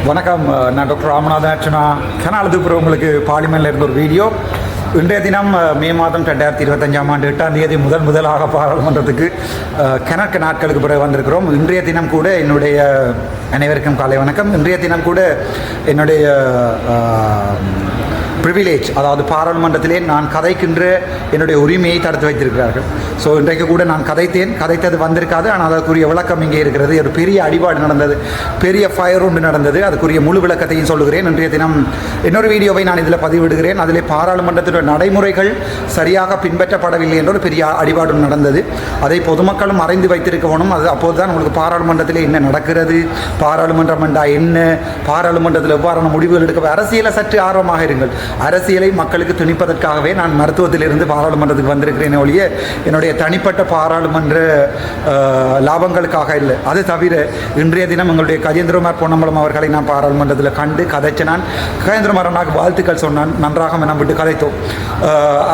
வணக்கம். நான் டாக்டர் ராமநாதன் அர்ச்சனா. கனாலதுப்புறம் உங்களுக்கு பார்லிமெண்ட்டில் இருந்த ஒரு வீடியோ. இன்றைய தினம் மே மாதம் 2025 8ஆம் தேதி முதலாக பாராளுமன்றத்துக்கு கணக்கு நாட்களுக்கு பிறகு வந்திருக்கிறோம். இன்றைய தினம் கூட என்னுடைய அனைவருக்கும் காலை வணக்கம். இன்றைய தினம் கூட என்னுடைய ப்ரிவிலேஜ், அதாவது பாராளுமன்றத்திலே நான் கதைக்கின்ற என்னுடைய உரிமையை தடுத்து வைத்திருக்கிறார்கள். ஸோ இன்றைக்கு கூட நான் கதைத்தது வந்திருக்காது. ஆனால் அதற்குரிய விளக்கம் இங்கே இருக்கிறது. ஒரு பெரிய அடிபாடு நடந்தது, பெரிய ஃபயர் ஒன்று நடந்தது. அதுக்குரிய முழு விளக்கத்தையும் சொல்லுகிறேன். இன்றைய தினம் இன்னொரு வீடியோவை நான் இதில் பதிவிடுகிறேன். அதிலே பாராளுமன்றத்தினுடைய நடைமுறைகள் சரியாக பின்பற்றப்படவில்லை என்ற ஒரு பெரிய அடிபாடு நடந்தது. அதை பொதுமக்களும் அறிந்து வைத்திருக்க வேணும். அது அப்போது தான் உங்களுக்கு பாராளுமன்றத்திலே என்ன நடக்கிறது, பாராளுமன்றம் என்றா என்ன, பாராளுமன்றத்தில் எவ்வாறான முடிவுகள் எடுக்க, அரசியலை சற்று ஆர்வமாக இருங்கள். அரசியலை மக்களுக்கு திணிப்பதற்காகவே நான் மருத்துவத்திலிருந்து பாராளுமன்றத்துக்கு வந்திருக்கிறேன் ஒழிய என்னுடைய தனிப்பட்ட பாராளுமன்ற லாபங்களுக்காக இல்லை. அது தவிர இன்றைய தினம் எங்களுடைய கஜேந்திரகுமார் பொன்னம்பலம் அவர்களை நான் பாராளுமன்றத்தில் கண்டு கதைச்சு நான் கஜேந்திரகுமார் வாழ்த்துக்கள் சொன்னான். நன்றாக மனம் விட்டு கதைத்தோம்.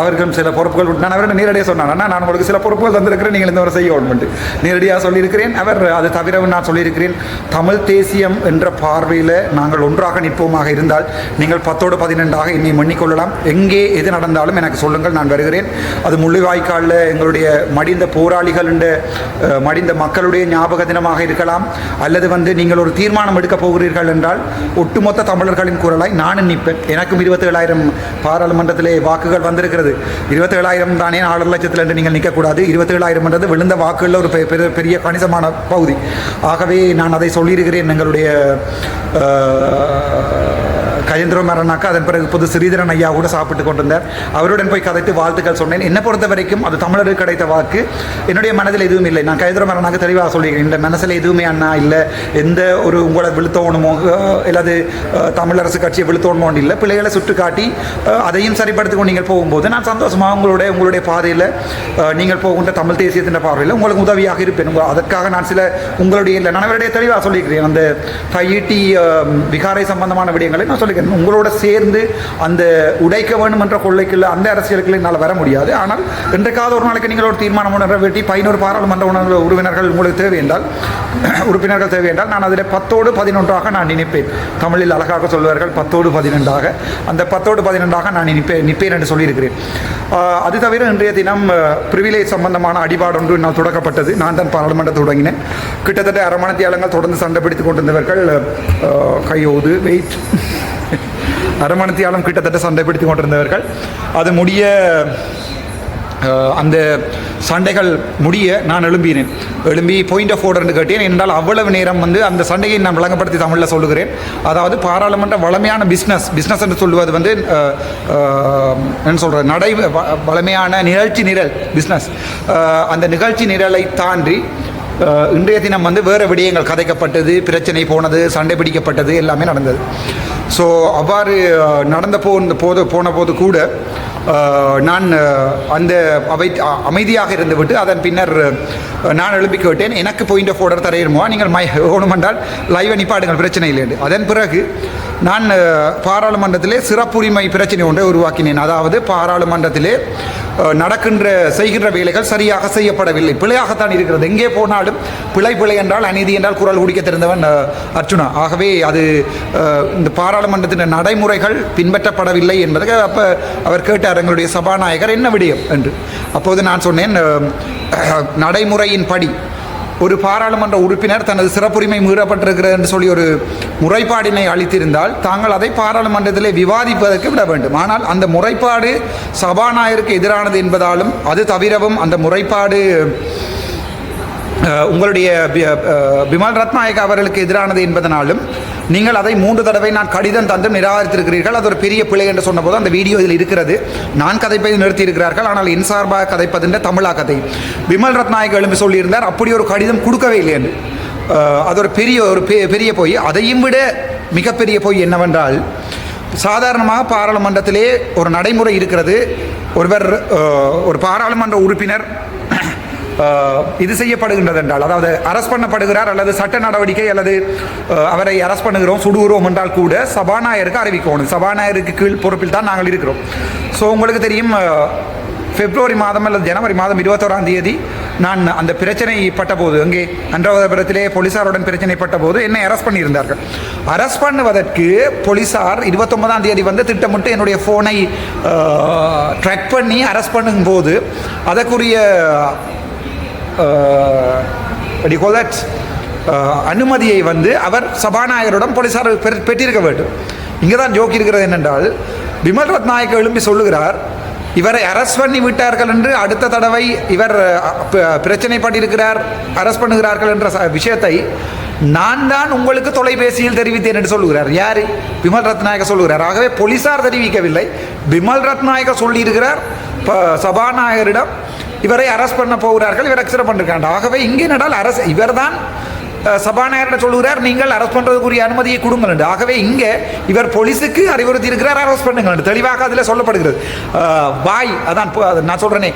அவர்களும் சில பொறுப்புகள் விட்டு நான் அவரை நேரடியாக சொன்னான், நான் உங்களுக்கு சில பொறுப்புகள் தந்திருக்கிறேன், நீங்கள் இந்த வரை செய்ய வேண்டும் நேரடியாக சொல்லியிருக்கிறேன். அவர் அது தவிரவும் நான் சொல்லியிருக்கிறேன், தமிழ் தேசியம் என்ற பார்வையில் நாங்கள் ஒன்றாக நிற்போமாக இருந்தால் நீங்கள் 10-12 என்னை மன்னிக்கொள்ளலாம். எங்கே எது நடந்தாலும் எனக்கு சொல்லுங்கள், நான் வருகிறேன். அது முள்ளிவாய்க்காலில் எங்களுடைய மடிந்த போராளிகள் மடிந்த மக்களுடைய ஞாபக தினமாக இருக்கலாம், அல்லது நீங்கள் ஒரு தீர்மானம் எடுக்கப் போகிறீர்கள் என்றால் ஒட்டுமொத்த தமிழர்களின் குரலாய் நானும் நிற்பேன். எனக்கும் 27,000 பாராளுமன்றத்திலே வாக்குகள் வந்திருக்கிறது. 27,000 தானே 4 லட்சத்தில் என்று நீங்கள் நிற்கக்கூடாது. 27,000 என்றது விழுந்த வாக்குகளில் ஒரு பெரிய கணிசமான பகுதி. ஆகவே நான் அதை சொல்லியிருக்கிறேன். எங்களுடைய கஜேந்திரகுமாரனாக்கா அதன் பிறகு புது ஸ்ரீதரன் ஐயா கூட சாப்பிட்டு கொண்டிருந்தார். அவருடன் போய் கதைத்து வாழ்த்துக்கள் சொன்னேன். என்னை பொறுத்த வரைக்கும் அது தமிழருக்கு கிடைத்த வாக்கு. என்னுடைய மனதில் எதுவும் இல்லை. நான் கஜேந்திரகுமாரனாக தெளிவாக சொல்லியிருக்கேன், இந்த மனசில் எதுவுமே அண்ணா இல்லை, எந்த ஒரு உங்களை விழுத்தோணுமோ அல்லது தமிழரசு கட்சியை விழுத்தோணுமோ இல்லை. பிள்ளைகளை சுட்டு காட்டி அதையும் சரிப்படுத்திக்கொண்டு நீங்கள் போகும்போது நான் சந்தோஷமாக உங்களுடைய பாதையில் நீங்கள் போகின்ற தமிழ் தேசியத்தின் பார்வையில் உங்களுக்கு உதவியாக இருப்பேன். அதற்காக நான் சில உங்களுடைய இல்லை, நான் அவருடைய தெளிவாக சொல்லியிருக்கிறேன். அந்த கையீட்டி விகாரை சம்பந்தமான விடயங்களை நான் சொல்லிக்கிறேன். உங்களோட சேர்ந்து அந்த உடைக்க வேண்டும் என்ற கொள்ளைக்குள்ள அந்த அரசியலுக்குள்ள என்னால் வர முடியாது. ஆனால் இன்றைக்காவது ஒரு நாளைக்கு நீங்கள் ஒரு தீர்மானம் நிறைவேற்றி 11 பாராளுமன்ற உறுப்பினர்கள் உங்களுக்கு தேவை என்றால் நான் அதில் 10-11 நான் நினைப்பேன். தமிழில் அழகாக சொல்வார்கள் 10-12. அந்த 10-12 நான் நிற்பேன் என்று சொல்லியிருக்கிறேன். அது தவிர இன்றைய தினம் பிரிவிலேஜ் சம்பந்தமான அடிபாடு ஒன்று நான் தொடக்கப்பட்டது. நான் தான் பாராளுமன்றத்தை தொடங்கினேன். கிட்டத்தட்ட அரமணத்தியாளங்கள் தொடர்ந்து சண்டை பிடித்துக் கொண்டிருந்தவர்கள் கையோது வெயிட் அரமணத்தியாலும் கிட்டத்தட்ட சண்டை பிடித்துக் கொண்டிருந்தவர்கள் அது முடிய அந்த சண்டைகள் முடிய நான் எழும்பி பாயிண்ட் ஆஃப் ஆர்டர்னு கேட்டேன். என்றால் அவ்வளவு நேரம் அந்த சண்டையை நான் விளங்கப்படுத்தி தமிழில் சொல்லுகிறேன். அதாவது பாராளுமன்ற வளமையான பிஸ்னஸ் என்று சொல்லுவது என்ன சொல்கிறது, வளமையான நிகழ்ச்சி நிரல் பிஸ்னஸ். அந்த நிகழ்ச்சி நிரலை தாண்டி இன்றைய தினம் வேறு விடயங்கள் கதைக்கப்பட்டது, பிரச்சனை போனது, சண்டை பிடிக்கப்பட்டது, எல்லாமே நடந்தது. ஸோ அவ்வாறு போன போது கூட நான் அந்த அமைதியாக இருந்துவிட்டு அதன் பின்னர் நான் எழுப்பி கேட்டேன், எனக்கு பாயிண்ட் ஆஃப் ஆர்டர் தரையிருமோ, நீங்கள் ஓணுமென்றால் லைவை நிப்பாடுங்கள், பிரச்சனை இல்லை. அதன் பிறகு நான் பாராளுமன்றத்திலே சிறப்புரிமை பிரச்சனை ஒன்றை உருவாக்கினேன். அதாவது பாராளுமன்றத்திலே செய்கின்ற வேலைகள் சரியாக செய்யப்படவில்லை, பிழையாகத்தான் இருக்கிறது. எங்கே போனாலும் பிழை என்றால் அநீதி என்றால் குரல் குடிக்க தெரிந்தவன் அர்ச்சுனா. ஆகவே அது இந்த பாராளுமன்றத்தின் நடைமுறைகள் பின்பற்றப்படவில்லை என்பது அப்போ அவர் கேட்டார், எங்களுடைய சபாநாயகர் என்ன விடயம் என்று. அப்போது நான் சொன்னேன், நடைமுறையின் படி ஒரு பாராளுமன்ற உறுப்பினர் தனது சிறப்புரிமை மீறப்பட்டிருக்கிறது என்று சொல்லி ஒரு முறைப்பாடினை அளித்திருந்தால் தாங்கள் அதை பாராளுமன்றத்திலே விவாதிப்பதற்கு விட வேண்டும். ஆனால் அந்த முறைப்பாடு சபாநாயகருக்கு எதிரானது என்பதாலும் அது தவிரவும் அந்த முறைப்பாடு உங்களுடைய பிமல் ரத்நாயக் அவர்களுக்கு எதிரானது என்பதனாலும் நீங்கள் அதை 3 தடவை நான் கடிதம் தந்து நிராகரித்திருக்கிறீர்கள். அது ஒரு பெரிய பிழை என்று சொன்னபோது அந்த வீடியோ இதில் இருக்கிறது. நான் கதைப்பதை நிறுத்தியிருக்கிறார்கள், ஆனால் என் சார்பாக கதைப்பதின்ற தமிழாக்கத்தை பிமல் ரத்நாயக் எழுப்பி சொல்லியிருந்தார், அப்படி ஒரு கடிதம் கொடுக்கவே இல்லை என்று. அது ஒரு பெரிய பொய். அதையும் விட மிகப்பெரிய பொய் என்னவென்றால், சாதாரணமாக பாராளுமன்றத்திலே ஒரு நடைமுறை இருக்கிறது. ஒரு பாராளுமன்ற உறுப்பினர் இது செய்யப்படுகின்றது என்றால், அதாவது அரெஸ்ட் பண்ணப்படுகிறார் அல்லது சட்ட நடவடிக்கை அல்லது அவரை அரெஸ்ட் பண்ணுகிறோம், சுடுகிறோம் என்றால் கூட சபாநாயகருக்கு அறிவிக்கணும். சபாநாயகருக்கு கீழ் பொறுப்பில் தான் நாங்கள் இருக்கிறோம். ஸோ உங்களுக்கு தெரியும், பிப்ரவரி மாதம் அல்லது ஜனவரி மாதம் 21ஆம் தேதி நான் அந்த பிரச்சனை பட்டபோது அங்கே அனுராதபுரத்திலே போலீஸாருடன் பிரச்சனை பட்டபோது என்னை அரெஸ்ட் பண்ணியிருந்தார்கள். அரெஸ்ட் பண்ணுவதற்கு போலீஸார் 29ஆம் தேதி வந்து திட்டமிட்டு என்னுடைய ஃபோனை ட்ராக் பண்ணி அரெஸ்ட் பண்ணும்போது அதற்குரிய அனுமதியை வந்து அவர் சபாநாயகரிடம் போலீஸார் பெற்றிருக்க வேண்டும். இங்கே தான் ஜோக் இருக்கிறது என்னென்றால், விமல் ரத்நாயக்க எழும்பி சொல்லுகிறார், இவரை அரெஸ்ட் பண்ணி விட்டார்கள் என்று அடுத்த தடவை இவர் பிரச்சனைப்பட்டிருக்கிறார், அரெஸ்ட் பண்ணுகிறார்கள் என்ற விஷயத்தை நான் தான் உங்களுக்கு தொலைபேசியில் தெரிவித்தேன் என்று சொல்லுகிறார். யார்? விமல் ரத்நாயக்க சொல்லுகிறார். ஆகவே போலீஸார் தெரிவிக்கவில்லை, விமல் ரத்நாயக்க சொல்லியிருக்கிறார் சபாநாயகரிடம் இவரை அரெஸ்ட் பண்ண போகிறார்கள், இவர் எக்ஸ்ட்ரா பண்ணிருக்காங்க. ஆகவே இங்கே நடால் அரசு இவர் தான் சபாநாயகர் சொல்லுகிறார், நீங்கள் அரெஸ்ட் பண்ணுறதுக்குரிய அனுமதியை கொடுங்கள் என்று. ஆகவே இங்கே இவர் போலீஸுக்கு அறிவுறுத்தி இருக்கிறார், அரெஸ்ட் பண்ணுங்கள் என்று தெளிவாக அதில் சொல்லப்படுகிறது. வாய் அதான் நான் சொல்கிறேனே,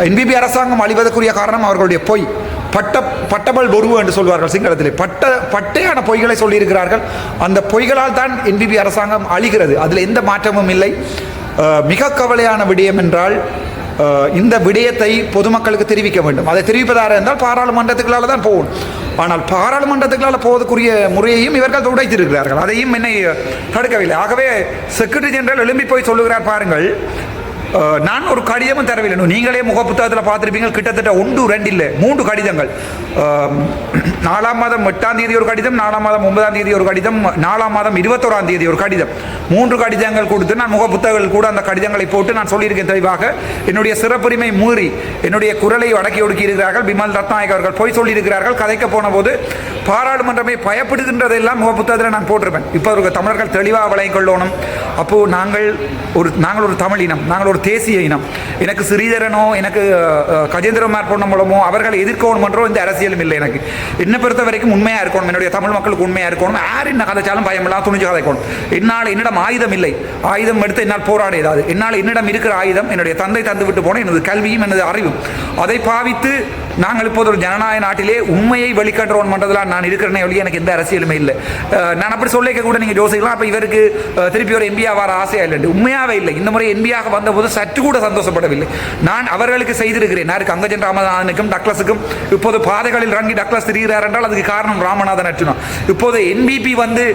என்பிபி அரசாங்கம் அழிவதற்குரிய காரணம் அவர்களுடைய பொய், பட்டபல் பொருவு என்று சொல்வார்கள் சிங்களத்திலே. பட்டையான பொய்களை சொல்லியிருக்கிறார்கள். அந்த பொய்களால் தான் என்பிபி அரசாங்கம் அழிகிறது, அதில் எந்த மாற்றமும் இல்லை. மிக கவலையான விடயம் என்றால், இந்த விடயத்தை பொதுமக்களுக்கு தெரிவிக்க வேண்டும். அதை தெரிவிப்பதாக இருந்தால் பாராளுமன்றத்துக்களால் தான் போகும். ஆனால் பாராளுமன்றத்துக்களால் போவதற்குரிய முறையையும் இவர்கள் உடைத்திருக்கிறார்கள், அதையும் என்னை தடுக்கவில்லை. ஆகவே செக்ரட்டரி ஜெனரல் எழும்பி போய் சொல்லுகிறார், பாருங்கள், நான் ஒரு கடிதமும் தரவில்லை. நீங்களே முக புத்தகத்தில் பார்த்துருப்பீங்க, கிட்டத்தட்ட 1, 2 இல்லை 3 கடிதங்கள். 4ஆம் மாதம் 8ஆம் தேதி ஒரு கடிதம், 4ஆம் மாதம் 9ஆம் தேதி ஒரு கடிதம், 4ஆம் மாதம் 21ஆம் தேதி ஒரு கடிதம். 3 கடிதங்கள் கொடுத்து நான் முக புத்தகங்கள் கூட அந்த கடிதங்களை போட்டு நான் சொல்லியிருக்கேன் தெளிவாக. என்னுடைய சிறப்புரிமை மீறி என்னுடைய குரலை அடக்கி ஒடுக்கி இருக்கிறார்கள். விமல் ரத்நாயக் அவர்கள் போய் சொல்லியிருக்கிறார்கள். கதைக்க போன போது பாராளுமன்றமே பயப்படுகின்றதெல்லாம் முக புத்தகத்தில் நான் போட்டிருப்பேன். இப்போ ஒரு தமிழர்கள் தெளிவாக விளங்கிக் கொள்ளணும். அப்போது நாங்கள் ஒரு தமிழ் இனம், நாங்கள் ஒரு தேசிய இனம். எனக்கு ஸ்ரீதரனோ எனக்கு கஜேந்திரமார் பொண்ண மூலமோ அவர்களை எதிர்க்கணும் என்றோ இந்த அரசியலும் இல்லை. எனக்கு என்னை பொறுத்த வரைக்கும் உண்மையாக இருக்கணும், என்னுடைய தமிழ் மக்களுக்கு உண்மையாக இருக்கணும். யார் என்ன கதைச்சாலும் பயமில்லாம் துணிஞ்சு கதைக்கணும். என்னிடம் ஆயுதம் இல்லை, ஆயுதம் எடுத்து என்னால் போராட ஏதாவது. என்னிடம் இருக்கிற ஆயுதம் என்னுடைய தந்தை தந்து விட்டு போன எனது கல்வியும் எனது அறிவும். அதை பாவித்து நாங்கள் இப்போது ஒரு ஜனநாயக நாட்டிலே உண்மையை வெளிக்காட்டுறோம் பண்ணுறதுலாம் நான் இருக்கிறேனே ஒழிய எனக்கு எந்த அரசியலுமே இல்லை. நான் அப்படி சொல்லிக்க கூட நீங்கள் யோசிக்கலாம், அப்போ இவருக்கு திருப்பி ஒரு எம்பியாக வர ஆசையாக இல்லை. உண்மையாகவே இல்லை. இந்த முறை எம்பியாக வந்தபோது சற்று கூட சந்தோஷப்படவில்லை. நான் அவர்களுக்கு செய்திருக்கிறேன். யாருக்கு? அங்கஜன் ராமநாதனுக்கும் டக்ளஸுக்கும். இப்போது பாதைகளில் இறங்கி டக்ளஸ் திரிகிறார் என்றால் அதுக்கு காரணம் ராமநாதன் அர்ச்சுனா. இப்போது என்பிபி வந்து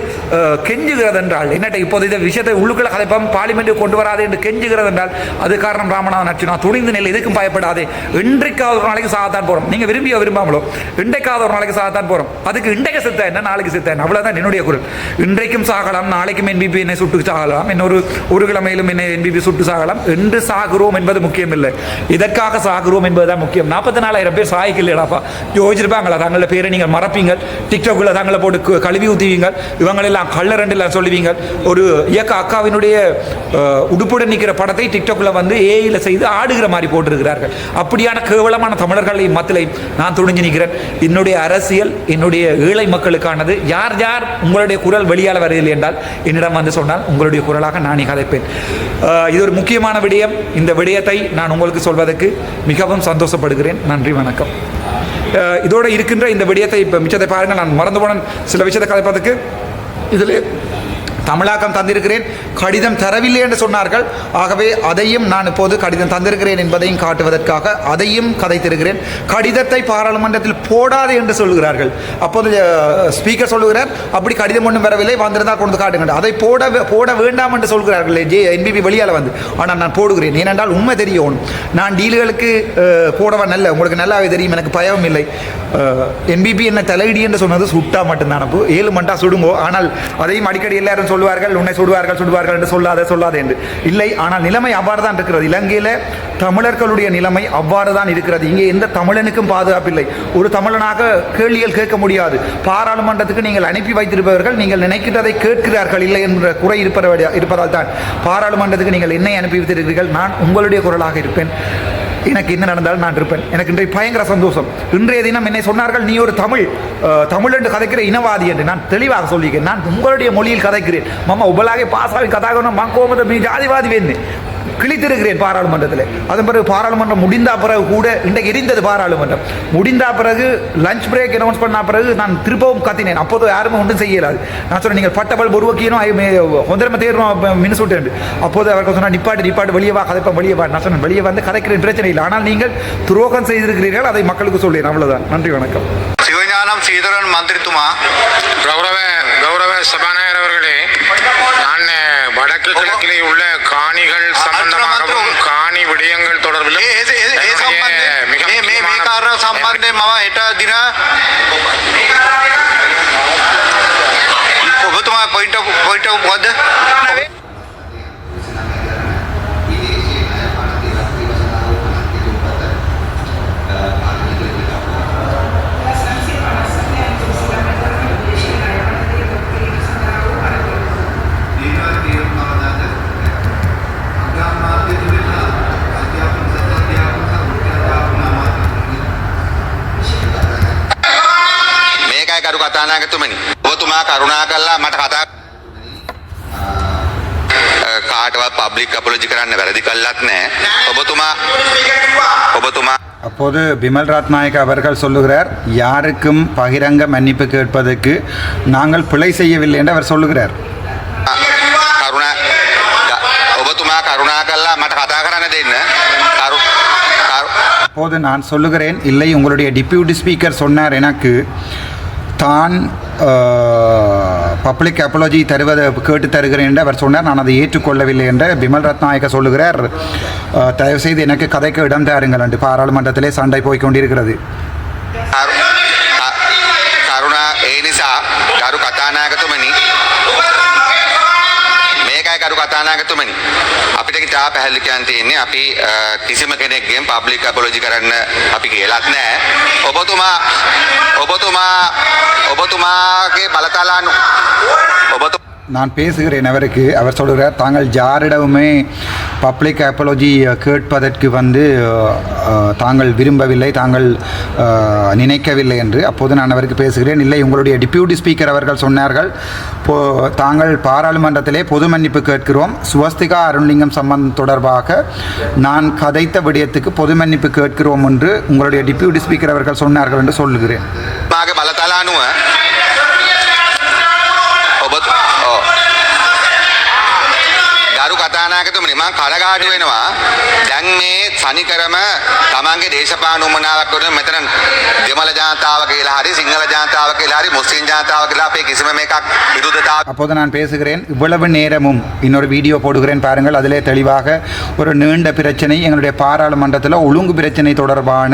கெஞ்சுகிறது என்றால் என்னட்ட இப்போது இந்த விஷயத்தை உள்ளுக்குள்ள கதைப்பம் பார்லிமெண்ட்டுக்கு கொண்டு வராது என்று கெஞ்சுகிறது என்றால் அது காரணம் ராமநாதன் அர்ச்சுனா. துணிந்து நெல் எதுக்கும் பயப்படாது. இன்றைக்காவது ஒரு நாளைக்கு சாகத்தான் போகிறோம். நீங்கள் விரும்பாமலோ இன்றைக்காவது ஒரு நாளைக்கு சாகத்தான் போகிறோம். அதுக்கு இன்றைக்கு செத்த என்ன, நாளைக்கு செத்த என்ன, அவ்வளோதான் என்னுடைய குரல். இன்றைக்கும் சாகலாம், நாளைக்கும் என்பிபி என்னை சுட்டு சாகலாம், இன்னொரு ஒரு கிழமையிலும் என்னை என்பிபி சுட்டு சாகலாம். என்று சாகுறோம் என்பது முக்கியம் இல்லை, இதற்காக சாகுறோம் என்பதுதான் முக்கியம். 44,000 பேர் சாய்க்கலைடாப்பா யோசிச்சிருப்பாங்களா? தங்கள பேரை நீங்கள் மறப்பீங்க, டிக்டாக்ல தங்களை போட்டு கழுவி ஊற்றுவீங்க, இவங்களெல்லாம் கள்ளரெண்டெல்லாம் சொல்லுவீங்க. ஒரு இயக்க அக்காவினுடைய உடுப்புடன் நிற்கிற படத்தை டிக்டாக்ல வந்து ஏஐல செய்து ஆடுகிற மாதிரி போட்டிருக்கிறார்கள். அப்படியான கேவலமான தமிழர்களை மத்திலை நான் துணிஞ்சு நிற்கிறேன். என்னுடைய அரசியல் என்னுடைய ஏழை மக்களுக்கானது. யார் யார் உங்களுடைய குரல் வெளியால் வருதில்லை என்றால் என்னிடம் வந்து சொன்னால் உங்களுடைய குரலாக நானே கதைப்பேன். இது ஒரு முக்கியமான விடயம். இந்த விடயத்தை நான் உங்களுக்கு சொல்வதற்கு மிகவும் சந்தோஷப்படுகிறேன். நன்றி, வணக்கம். இதோடு இருக்கின்ற இந்த விடயத்தை இப்போ மிச்சத்தை பாருங்கள். நான் மறந்து போன சில விஷயத்தை கதைப்பதற்கு இதில் தமிழாக்கம் தந்திருக்கிறேன். கடிதம் தரவில்லை என்று சொன்னார்கள். ஆகவே அதையும் நான் இப்போது கடிதம் தந்திருக்கிறேன் என்பதையும் காட்டுவதற்காக அதையும் கதைத்திருக்கிறேன். கடிதத்தை பாராளுமன்றத்தில் போடாது என்று சொல்கிறார்கள். அப்போது ஸ்பீக்கர் சொல்லுகிறார், அப்படி கடிதம் ஒன்றும் வரவில்லை, வந்திருந்தால் கொண்டு காட்டுங்கள். அதை போட வேண்டாம் என்று சொல்கிறார்கள் என்பிபி வெளியால் வந்து. ஆனால் நான் போடுகிறேன். ஏனென்றால் உண்மை தெரியணும். நான் டீல்களுக்கு போடவன் நல்ல, உங்களுக்கு நல்லாவே தெரியும், எனக்கு பயமும் இல்லை. என்பிபி என்ன தலையிடி என்று சொன்னது சுட்டா மட்டும்தான். 7 மண்டா சுடுங்கோ. ஆனால் அதையும் அடிக்கடி எல்லாரும் சொல்வார்கள், உன்னை சுடுவார்கள் என்று சொல்லாதே என்று இல்லை. ஆனால் நிலைமை அவ்வாறு தான் இருக்கிறது. இலங்கையில் தமிழர்களுடைய நிலைமை அவ்வாறு தான் இருக்கிறது. இங்கே எந்த தமிழனுக்கும் பாதுகாப்பில்லை. ஒரு தமிழனாக கேள்விகள் கேட்க முடியாது. பாராளுமன்றத்துக்கு நீங்கள் அனுப்பி வைத்திருப்பவர்கள் நீங்கள் நினைக்கிறதை கேட்கிறார்கள் இல்லை என்ற குறை இருப்பதால் தான் பாராளுமன்றத்துக்கு நீங்கள் என்னை அனுப்பி வைத்திருக்கிறீர்கள். நான் உங்களுடைய குரலாக இருப்பேன். எனக்கு என்ன நடந்தாலும் நான் இருப்பேன். எனக்கு இன்றைய பயங்கர சந்தோஷம். இன்றைய தினம் என்னை சொன்னார்கள், நீ ஒரு தமிழ் என்று கதைக்கிற இனவாதி என்று. நான் தெளிவாக சொல்லிக்கிறேன், நான் உங்களுடைய மொழியில் கதைக்கிறேன். மாமா உபலாகே பாசாவி கதாகணும் மங்கோமத மீ ஜாதிவாதி வேணும். கிழித்திருக்கிறேன் பாராளுமன்றத்தில். அதன் பிறகு பாராளுமன்றம் முடிந்த பிறகு கூட இன்றைக்கு எரிந்தது பாராளுமன்றம் முடிந்த பிறகு லஞ்ச் பிரேக் அனௌன்ஸ் பண்ண பிறகு நான் திரும்பவும் கத்தினேன். அப்போது யாருமே ஒன்றும் செய்யலாது. நான் சொன்னேன் நீங்கள் பட்டபல் உருவாக்கியணும் ஒன்றரை தேர்றோம் மினிசூட்டு. அப்போது அவர்கள் சொன்னால் நிப்பாட்டு வெளியே வா கதைப்பா வெளியே வா. நான் சொன்னேன் வெளியே வந்து கதைக்கிறேன் பிரச்சனை இல்லை, ஆனால் நீங்கள் துரோகம் செய்திருக்கிறீர்கள், அதை மக்களுக்கு சொல்லேன். அவ்வளவுதான். நன்றி, வணக்கம். சிவஞானம் ஸ்ரீதரன் மந்திரித்துமா. கௌரவ சபாநாயகர் அவர்களே, நான் வடக்கு கிழக்கிலே உள்ள காணிகள் சம்பந்தமாகவும் காணி விடயங்கள் தொடர்பிலும் සම්බන්ධයෙන් මම හෙට දින ඔබතුමා පොයින්ට් මොකද්ද? කරු කතානායකතුමනි, ඔබතුමා කරුණා කළා මට කතා කාටවත් පබ්ලික් අපොලොජි කරන්න වැරදි කළත් නැහැ. ඔබතුමා அப்போது பிமல் ரத்நாயக் அவர்கள் சொல்லுகிறார், யாருக்கும் பகிரங்க மன்னிப்பு கேட்பதற்கு நாங்கள் பிழை செய்யவில்லை என்று அவர் சொல்லுகிறார். ඔබතුමා කරුණා කළා මට කතා කරන්න දෙන්න. அப்போது நான் சொல்லுகிறேன், இல்லை உங்களுடைய டிப்யூட்டி ஸ்பீக்கர் சொன்னார் எனக்கு தான் பப்ளிக் அப்பாலஜி தருவதை கேட்டு தருகிறேன் என்று அவர் சொன்னார். நான் அதை ஏற்றுக்கொள்ளவில்லை என்று பிமல் ரத்நாயக்க சொல்லுகிறார். தயவுசெய்து எனக்கு கதைக்கு இடம் தாருங்கள் என்று பாராளுமன்றத்திலே சண்டை போய் கொண்டிருக்கிறது. කරුණා ඒ නිසා කරු කතානායකතුමනි මේකයි කරු කතානායකතුමනි අපිට කිතා පැහැදිලි කියන්න තියෙන්නේ අපි කිසිම කෙනෙක්ගෙන් පබ්ලික් අපොලොජි කරන්න අපි කියලාත් නැහැ. ඔබතුමාගේ බලතලානු நான் பேசுகிறேன் அவருக்கு. அவர் சொல்கிறார், தாங்கள் யாரிடமுமே பப்ளிக் அப்பாலஜி கேட்பதற்கு தாங்கள் விரும்பவில்லை, தாங்கள் நினைக்கவில்லை என்று. அப்போது நான் அவருக்கு பேசுகிறேன், இல்லை உங்களுடைய டிப்யூட்டி ஸ்பீக்கர் அவர்கள் சொன்னார்கள், தாங்கள் பாராளுமன்றத்திலே பொது மன்னிப்பு கேட்கிறோம், சுவஸ்திகா அருண்லிங்கம் சம்பந்தம் தொடர்பாக நான் கதைத்த விடயத்துக்கு பொது மன்னிப்பு கேட்கிறோம் என்று உங்களுடைய டிப்யூட்டி ஸ்பீக்கர் அவர்கள் சொன்னார்கள் என்று சொல்லுகிறேன். ගරු කතානායකතුමනි මම කනගාටු වෙනවා. දැන් මේ සනිකරම තමන්ගේ දේශපාලන උමනාවක් කරන මෙතන දෙමළ ජනතාව කියලා හරි සිංහල ජනතාව කියලා හරි මුස්ලිම් ජනතාව කියලා අපේ කිසිම මේකක් විරුද්ධතාව. அப்போது நான் பேசுகிறேன், இவ்வளவு நேரமும் இன்னொரு வீடியோ போடுகிறேன் பாருங்கள், அதிலே தெளிவாக ஒரு நீண்ட பிரச்சனை எங்களுடைய பாராளுமன்றத்தில் ஒழுங்கு பிரச்சனை தொடர்பான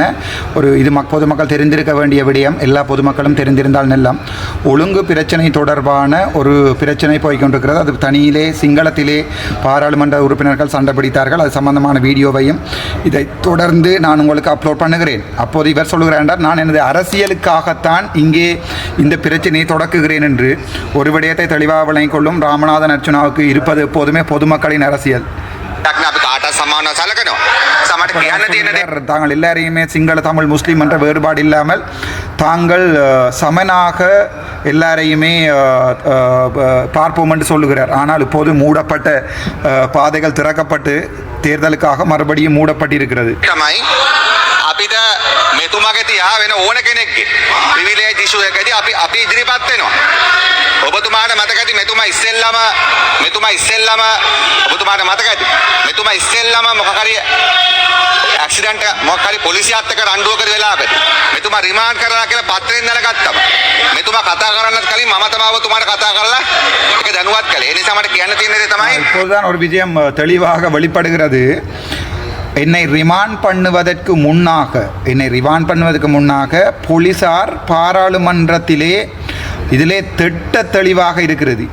இது பொதுமக்கள் தெரிந்திருக்க வேண்டிய விடயம், எல்லா பொதுமக்களும் தெரிந்திருந்தால் நல்லம். ஒழுங்கு பிரச்சனை தொடர்பான ஒரு பிரச்சனை போய்கொண்டிருக்கிறது. அது தனியிலே சிங்களத்திலே பாராளுமன்ற உறுப்பினர்கள் சண்டை பிடித்தார்கள். அது சம்பந்தமான வீடியோவையும் இதை தொடர்ந்து நான் உங்களுக்கு அப்லோட் பண்ணுகிறேன். அப்போது இவர் சொல்லுகிறார், நான் எனது அரசியலுக்காகத்தான் இங்கே இந்த பிரச்சனையை தொடக்குகிறேன் என்று. ஒரு விடயத்தை தெளிவாக விளங்கிக் கொள்ளும், ராமநாதன் அர்ச்சுனாவுக்கு இருப்பது எப்போதுமே பொதுமக்களின் அரசியல். தாங்கள் எல்லாரையுமே சிங்கள தமிழ் முஸ்லீம் என்ற வேறுபாடு இல்லாமல் தாங்கள் சமனாக எல்லாரையுமே பார்ப்போம் என்று சொல்லுகிறார். ஆனால் இப்போது மூடப்பட்ட பாதைகள் திறக்கப்பட்டு தேர்தலுக்காக மறுபடியும் மூடப்பட்டிருக்கிறது. අපිට මෙතුමාගේ තියා වෙන ඕන කෙනෙක්ගේ ප්‍රිවිලේජ් ඉෂුව එකදී අපි ඉදිරිපත් වෙනවා. ඔබතුමාට මතකයි මෙතුමා ඉස්සෙල්ලාම ඔබතුමාට මතකයි මෙතුමා ඉස්සෙල්ලාම මොකක් හරි ඇක්සිඩන්ට් මොකක් හරි පොලිසියත් එක්ක රණ්ඩුවකට වෙලාවකදී මෙතුමා රිමාන්ඩ් කරනවා කියලා පත්‍රයෙන් දැනගත්තම මෙතුමා කතා කරන්නත් කලින් මම තමයි ඔබතුමාට කතා කරලා ඒක දැනුවත් කළේ. ඒ නිසා මට කියන්න තියෙන දේ තමයි இப்போதுதான் ஒரு விஷயம் தெளிவாக வெளிப்படுகிறது. என்னை ரிமாண்ட் பண்ணுவதற்கு முன்னாக போலீசார் பாராளுமன்றத்திலே இதிலே திட்ட தெளிவாக இருக்கிறது.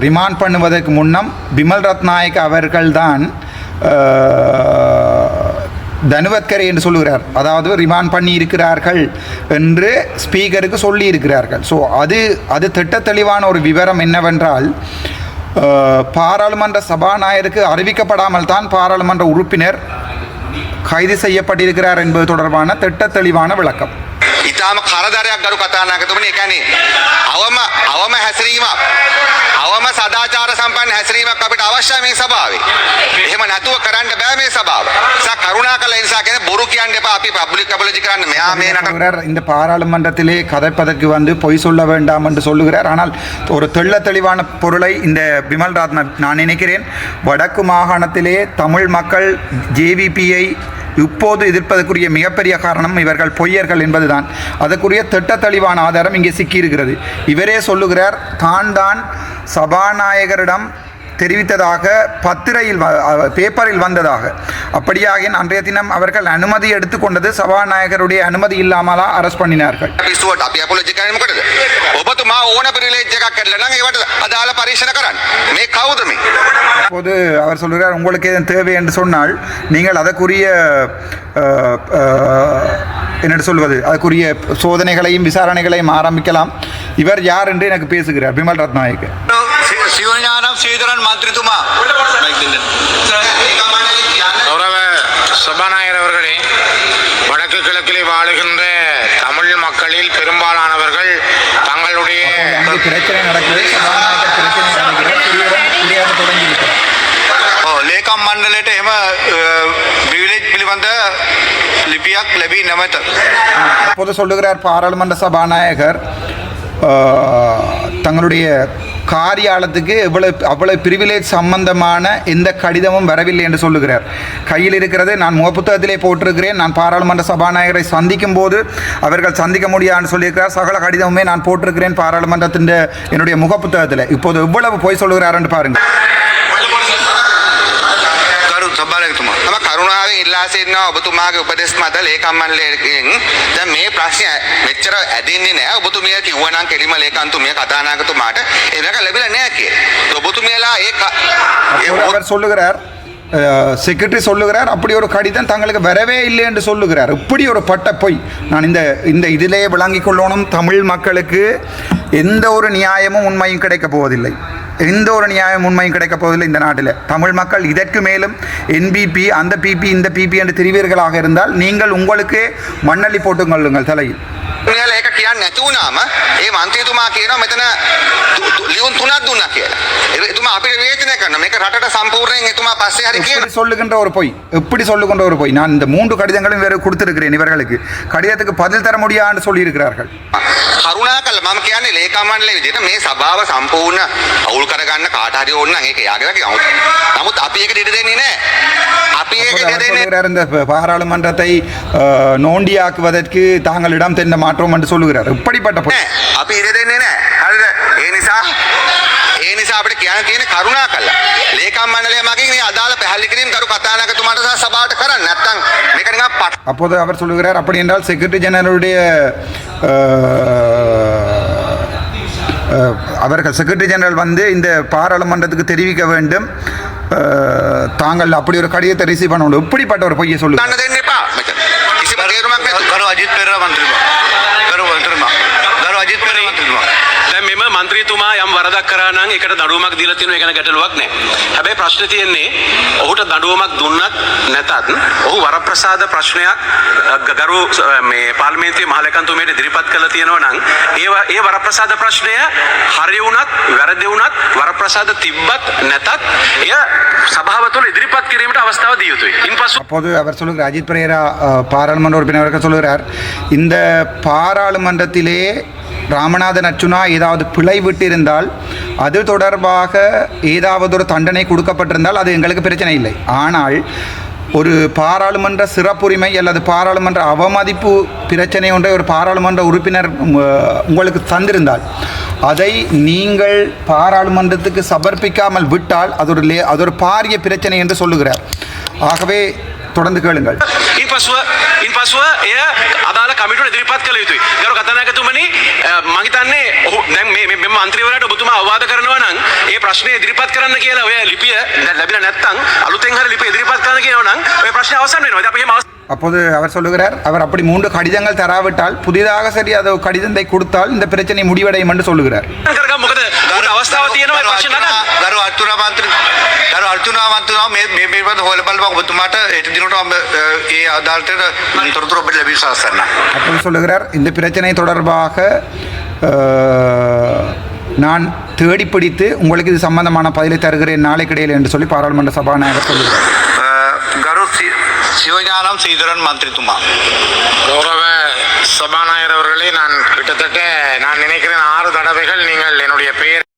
ரிமாண்ட் பண்ணுவதற்கு முன்னம் பிமல் ரத்நாயக் அவர்கள்தான் தனுவத்கரை என்று சொல்லுகிறார். அதாவது ரிமாண்ட் பண்ணி இருக்கிறார்கள் என்று ஸ்பீக்கருக்கு சொல்லி இருக்கிறார்கள். ஸோ அது திட்ட தெளிவான ஒரு விவரம் என்னவென்றால், பாராளுமன்ற சபாநாயகருக்கு அறிவிக்கப்படாமல் தான் பாராளுமன்ற உறுப்பினர் கைது செய்யப்பட்டிருக்கிறார் என்பது தொடர்பான திட்ட தெளிவான விளக்கம். ඉතාම කරදරයක් ගරු කතානායකතුමනි. ඒ කියන්නේ අවම හැසිරීමක් අවම සදාචාර සම්පන්න හැසිරීමක් අපිට අවශ්‍යයි මේ සභාවේ. එහෙම නැතුව කරන්න බෑ මේ සභාව. නිසා කරුණාකරලා ඒ නිසා කියන්නේ බොරු කියන්න එපා. අපි පබ්ලික් අපොලොජි කරන්න මෙහා මේ නට சொல்கிறார், இந்த பாராளுமன்றத்திலே கதைப்பதற்கு வந்து பொய் சொல்ல வேண்டாம் என்று சொல்லுகிறார். ஆனால் ஒரு தெள்ள தெளிவான பொருளை இந்த பிமல் ராத்னா நான் நினைக்கிறேன், வடக்கு மாகாணத்திலே தமிழ் மக்கள் ஜேவிபியை இப்போது எதிர்ப்பதற்குரிய மிகப்பெரிய காரணம் இவர்கள் பொய்யர்கள் என்பதுதான். அதற்குரிய திட்ட தெளிவான ஆதாரம் இங்கே சிக்கியிருக்கிறது. இவரே சொல்லுகிறார், தான் சபாநாயகரிடம் தெரிவித்ததாக பத்திரையில் பேப்பரில் வந்ததாக. அப்படியாக அன்றைய தினம் அவர்கள் அனுமதி எடுத்துக்கொண்டது சபாநாயகருடைய அனுமதி இல்லாமலா அரெஸ்ட் பண்ணினார்கள். පිස්සුවට අපි අපොලොජි කරන්නේ මොකටද? ඔබතුමා ඕන ප්‍රිවිලේජ් එකක් කරලා නම් ඒවට අදාළ පරීක්ෂණ කරන්න. මේ කවුද මේ? அப்போது அவர் சொல்கிறார், உங்களுக்கு எதுவும் தேவை என்று சொன்னால் நீங்கள் அதற்குரிய என்ன சொல்வது, அதற்குரிய சோதனைகளையும் விசாரணைகளையும் ஆரம்பிக்கலாம். இவர் யார் என்று எனக்கு பேசுகிறார் பிமல் ரத்நாயக். සිවඥානම් සීදරන් මන්ත්‍රීතුමා கௌரவ சபாநாயகர் அவர்களே, வடக்கு கிழக்கிலே வாழுகின்ற தமிழ் மக்களில் பெரும்பாலானவர்கள் தங்களுடைய பிரச்சனை நடக்குது, சபாநாயகர் பிரச்சனை நடக்கிறது, குடியாக தொடங்கியிருக்கிறார். ලේකම් මණ්ඩලයට එම ප්‍රිවිලේජ් පිළිබඳ ලිපියක් ලැබී නැමත. அப்போது சொல்லுகிறார் பாராளுமன்ற சபாநாயகர் தங்களுடைய காரியாலயத்துக்கு அவ்வளவு பிரிவிலேஜ் சம்பந்தமான எந்த கடிதமும் வரவில்லை என்று சொல்லுகிறார். கையில் இருக்கிறது, நான் முகப்புத்தகத்திலே போட்டிருக்கிறேன். நான் பாராளுமன்ற சபாநாயகரை சந்திக்கும் போது அவர்கள் சந்திக்க முடியாதுன்னு சொல்லியிருக்கிறார். சகல கடிதமுமே நான் போட்டிருக்கிறேன் பாராளுமன்றத்தின் என்னுடைய முகப்புத்தகத்தில். இப்போது எவ்வளவு போய் சொல்லுகிறார் என்று பாருங்கள். සභානායකතුමා මම කරුණාවෙන් ඉල්ලා සිටිනවා ඔබතුමාගේ උපදෙස් මත ලේකම් මණ්ඩලයෙන් දැන් මේ ප්‍රශ්නය මෙච්චර ඇදින්නේ නැහැ. ඔබතුමිය කිව්වනම් කෙලිම ලේකම්තුමිය කතානායකතුමාට ඒක ලැබිලා නැහැ කියලා. ඔබතුමියලා அவர் சொல்லுகிறார், செக்ரட்டரி சொல்லுகிறார், அப்படி ஒரு கடிதம் தங்களுக்கு வரவே இல்லை என்று சொல்லுகிறார். இப்படி ஒரு பட்ட பொய். நான் இந்த இதிலே விளங்கிக் கொள்ளணும், தமிழ் மக்களுக்கு எந்த ஒரு நியாயமும் உண்மையும் கிடைக்கப் போவதில்லை. எந்த ஒரு நியாயம் உண்மையும் கிடைக்கப் போவதில்லை இந்த நாட்டில். தமிழ் மக்கள் இதற்கு மேலும் என்பிபி அந்த பிபி இந்த பிபி என்று தெரிவீர்களாக இருந்தால் நீங்கள் உங்களுக்கு மண்ணள்ளி போட்டுக் கொள்ளுங்கள் தலையில். මෙයාලා ඒක කියන්නේ නැති වුණාම ඒ මන්ත්‍රීතුමා කියනවා මෙතන ලියුම් තුනක් දුන්නා කියලා. එතුමා අපිට විවේචනය කරනවා. මේක රටට සම්පූර්ණයෙන් එතුමා පස්සේ හරි කියනවා. எப்படி சொல்லுகின்ற ஒரு பொய், எப்படி சொல்லுகின்ற ஒரு பொய். நான் இந்த 3 கடிதங்களும் வேறு கொடுத்திருக்கிறேன் இவர்களுக்கு. கடிதத்துக்கு பதில் தர முடியாதுன்னு சொல்லியிருக்கிறார்கள். කරුණාකරලා මම කියන්නේ ලේකම් මණ්ඩලයේ විදිහට මේ සභාව සම්පූර්ණ අවුල් කරගන්න කාට හරි ඕන නම් ඒක යාගේ වගේ. නමුත් අපි ඒකට ඉඩ දෙන්නේ නැහැ. අපි ඒකට ඉඩ දෙන්නේ சொல்லுகிறார், இந்த பாராளுமன்றத்தை நோண்டியாக்குவதற்கு தாங்கள் இடம் தென்ன மாற்றோம் என்று சொல்லுகிறார். இப்படிப்பட்ட பொய். අපි ඉඩ දෙන්නේ නැහැ. හරිද? ඒ නිසා අපිට කියන්න තියෙන්නේ කරුණාකරලා ලේකම් මණ්ඩලය මගින් මේ අදාළ පැහැදිලි කිරීම කරු කතානායකතුමාට සහ සභාවට කරන්න. නැත්නම් මේක නිකන් அப்போது அவர் சொல்லுகிறார், அப்படி என்றால் செக்ரட்டரி ஜெனரலுடைய அவர்கள் செக்ரட்டரி ஜெனரல் வந்து இந்த பாராளுமன்றத்துக்கு தெரிவிக்க வேண்டும், தாங்கள் அப்படி ஒரு கடிதத்தை ரிசீவ் பண்ண வேண்டும். இப்படிப்பட்ட ஒரு பொய்யை சொல்லுங்க. දන්න දෙන්න එපා. මෙතන කිසිම තේරුමක් නැහැ. කරු අජිත් පෙරේරා මන්ත්‍රීතුමා. කරු අජිත් පෙරේරා මන්ත්‍රීතුමා. දැන් මෙම මන්ත්‍රීතුමා යම් වරදක් කරා නම් ඒකට දඬුවමක් දීලා තියෙනවා. ඒ ගැන ගැටලුවක් නැහැ. හැබැයි ප්‍රශ්නේ තියෙන්නේ ඔහුට දඬුවමක් දුන්නත් නැතත් ඔහු වරප්‍රසාද ප්‍රශ්නයක් ගරු මේ පාර්ලිමේන්තුවේ මහලේකම්තුමියට ඉදිරිපත් කළා තියෙනවා නම් ඒ වරප්‍රසාද ප්‍රශ්නය හරි වුණත් වැරදි වුණත් වරප්‍රසාද තිබ්බත් නැතත් එය සභාව තුළ ඉදිරිපත් කිරීමට අවස්ථාව දී යුතුයි. ඉන්පසු அப்போது அவர் சொல்லுகிறார், அஜித் பிரேரா பாராளுமன்ற உறுப்பினர்கள் சொல்லுகிறார், இந்த பாராளுமன்றத்திலே ராமநாதன் அர்ச்சுனா ஏதாவது பிழை விட்டிருந்தால் அது தொடர்பாக ஏதாவது ஒரு தண்டனை கொடுக்கப்பட்டிருந்தால் அது எங்களுக்கு பிரச்சனை இல்லை. ஆனால் ஒரு பாராளுமன்ற சிறப்புரிமை அல்லது பாராளுமன்ற அவமதிப்பு பிரச்சனை ஒன்றை ஒரு பாராளுமன்ற உறுப்பினர் உங்களுக்கு தந்திருந்தால் அதை நீங்கள் பாராளுமன்றத்துக்கு சமர்ப்பிக்காமல் விட்டால் அது ஒரு பாரிய பிரச்சனை என்று சொல்லுகிறார். ஆகவே தொடர்ந்து கேளுங்கள். ඉන්පසුව එය අදාළ කමිටුවට ඉදිරිපත් කළ යුතුයි. ගරු කතානායකතුමනි, මම හිතන්නේ ඔහු දැන් මේ මන්ත්‍රීවරයාට ඔබතුමා අවවාද කරනවා නම් ඒ ප්‍රශ්නේ ඉදිරිපත් කරන්න කියලා ඔය ලිපිය ලැබිලා නැත්නම් අලුතෙන් හරි ලිපිය ඉදිරිපත් කරන්න කියනවා නම් ඔය ප්‍රශ්නේ අවසන් වෙනවා. ඉතින් අපි එහෙම அப்போது அவர் சொல்லுகிறார், அவர் அப்படி 3 கடிதங்கள் தராவிட்டால் புதிதாக சரி அது கடிதத்தை கொடுத்தால் இந்த பிரச்சனை முடிவடையும் என்று சொல்லுகிறார். කරගමු. මොකද ඌට අවස්ථාව තියෙනවා මේ ප්‍රශ්න නගන්න. ගරු අර්තුනා මන්ත්‍රී මේ පිළිබඳව හොයලා බලපන් ඔබතුමාට ඒ දිනට ඒ අදාළට තොරතුරු ඔබට ලැබී සාසන්න. அப்போது சொல்லுகிறார், இந்த பிரச்சனை தொடர்பாக நான் தேடி பிடித்து உங்களுக்கு இது சம்பந்தமான பதிலை தருகிறேன் நாளைக்கிடையில் என்று சொல்லி பாராளுமன்ற சபாநாயகர் சொல்லுகிறார். ගරු සිවඥානම් සීදරන් මන්ත්‍රීතුමා கௌரவ சபாநாயகர் அவர்களே, நான் கிட்டத்தட்ட நான் நினைக்கிறேன் 6 தடவைகள் நீங்கள் என்னுடைய பெயர்